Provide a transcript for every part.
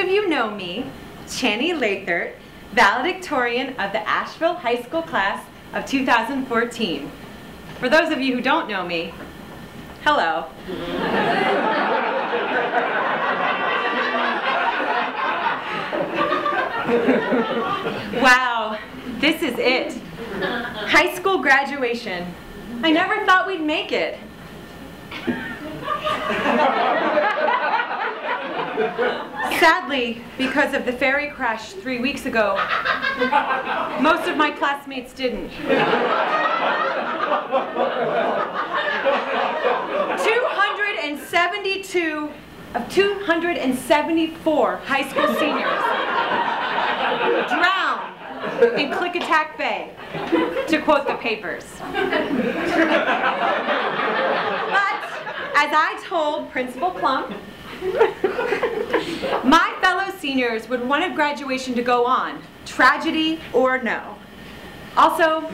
of you know me, Channy Lathert, valedictorian of the Asheville High School class of 2014. For those of you who don't know me, hello. Wow, this is it. High school graduation. I never thought we'd make it. Sadly, because of the ferry crash 3 weeks ago, most of my classmates didn't. 272 of 274 high school seniors drowned in Klickitat Bay, to quote the papers. But, as I told Principal Plump, my fellow seniors would want graduation to go on, tragedy or no. Also,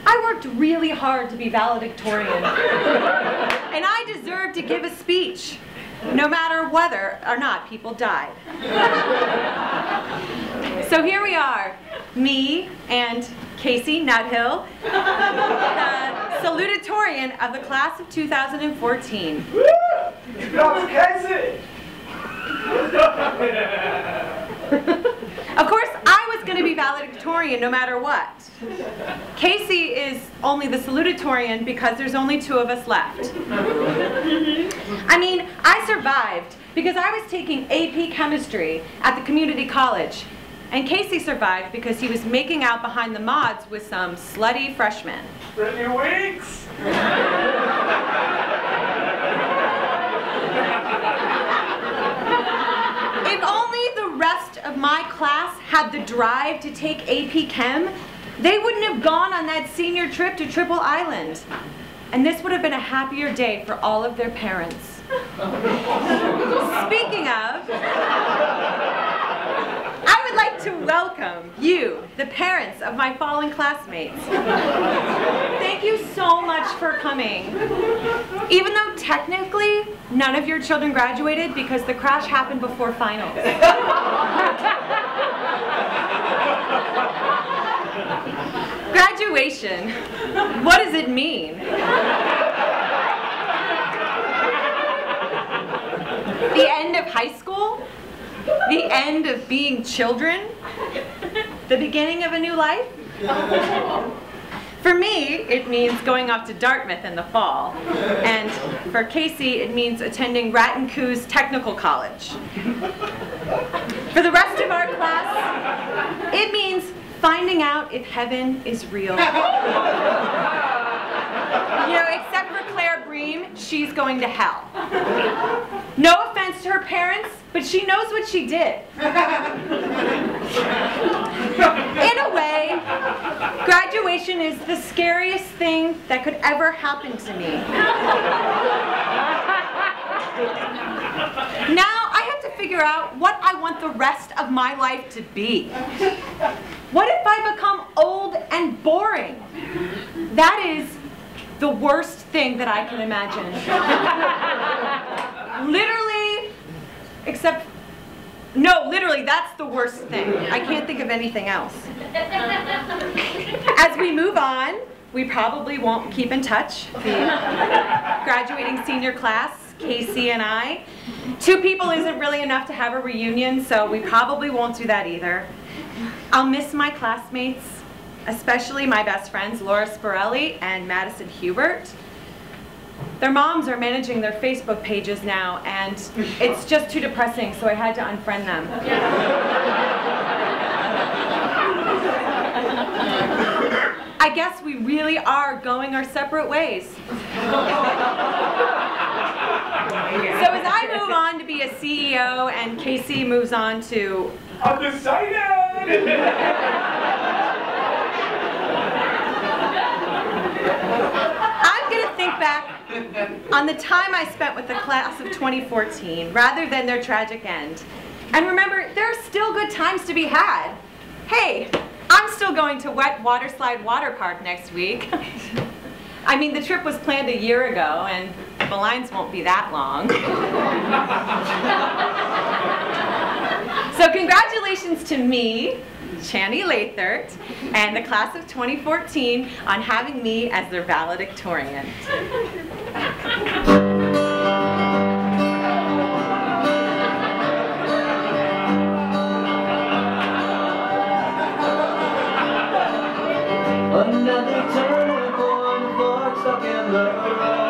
I worked really hard to be valedictorian, and I deserve to give a speech, no matter whether or not people died. So here we are, me and Casey Nuthill, the salutatorian of the class of 2014. Woo! That's Casey! Of course, I was going to be valedictorian no matter what. Casey is only the salutatorian because there's only 2 of us left. I mean, I survived because I was taking AP chemistry at the community college. And Casey survived because he was making out behind the mods with some slutty freshmen. Brittany Weeks! If only the rest of my class had the drive to take AP Chem, they wouldn't have gone on that senior trip to Triple Island. And this would have been a happier day for all of their parents. Speaking of, I would like to welcome you, the parents of my fallen classmates. Thank you so much for coming. Even though technically none of your children graduated because the crash happened before finals. Graduation, what does it mean? The end of high school? The end of being children? The beginning of a new life? For me, it means going off to Dartmouth in the fall. And for Casey, it means attending Rattencoos Technical College. For the rest of our class, it means finding out if heaven is real. You know, except for Claire Bream, she's going to hell. No offense to her parents, but she knows what she did. In a way, graduation is the scariest thing that could ever happen to me. Now I have to figure out what I want the rest of my life to be. What if I become old and boring? That is the worst thing that I can imagine. Literally, except, no, literally, that's the worst thing. I can't think of anything else. As we move on, we probably won't keep in touch. The graduating senior class, Casey and I. 2 people isn't really enough to have a reunion, so we probably won't do that either. I'll miss my classmates, especially my best friends, Laura Spirelli and Madison Hubert. Their moms are managing their Facebook pages now, and it's just too depressing, so I had to unfriend them. I guess we really are going our separate ways. So as I move on to be a CEO and Casey moves on to... Undecided! I'm going to think back on the time I spent with the class of 2014 rather than their tragic end. And remember, there are still good times to be had. Hey, I'm still going to Wet Waterslide Water Park next week. I mean, the trip was planned a year ago, and the lines won't be that long. So congratulations to me, Channy Lathert, and the class of 2014 on having me as their valedictorian. Another turning point, fork stuck in the road.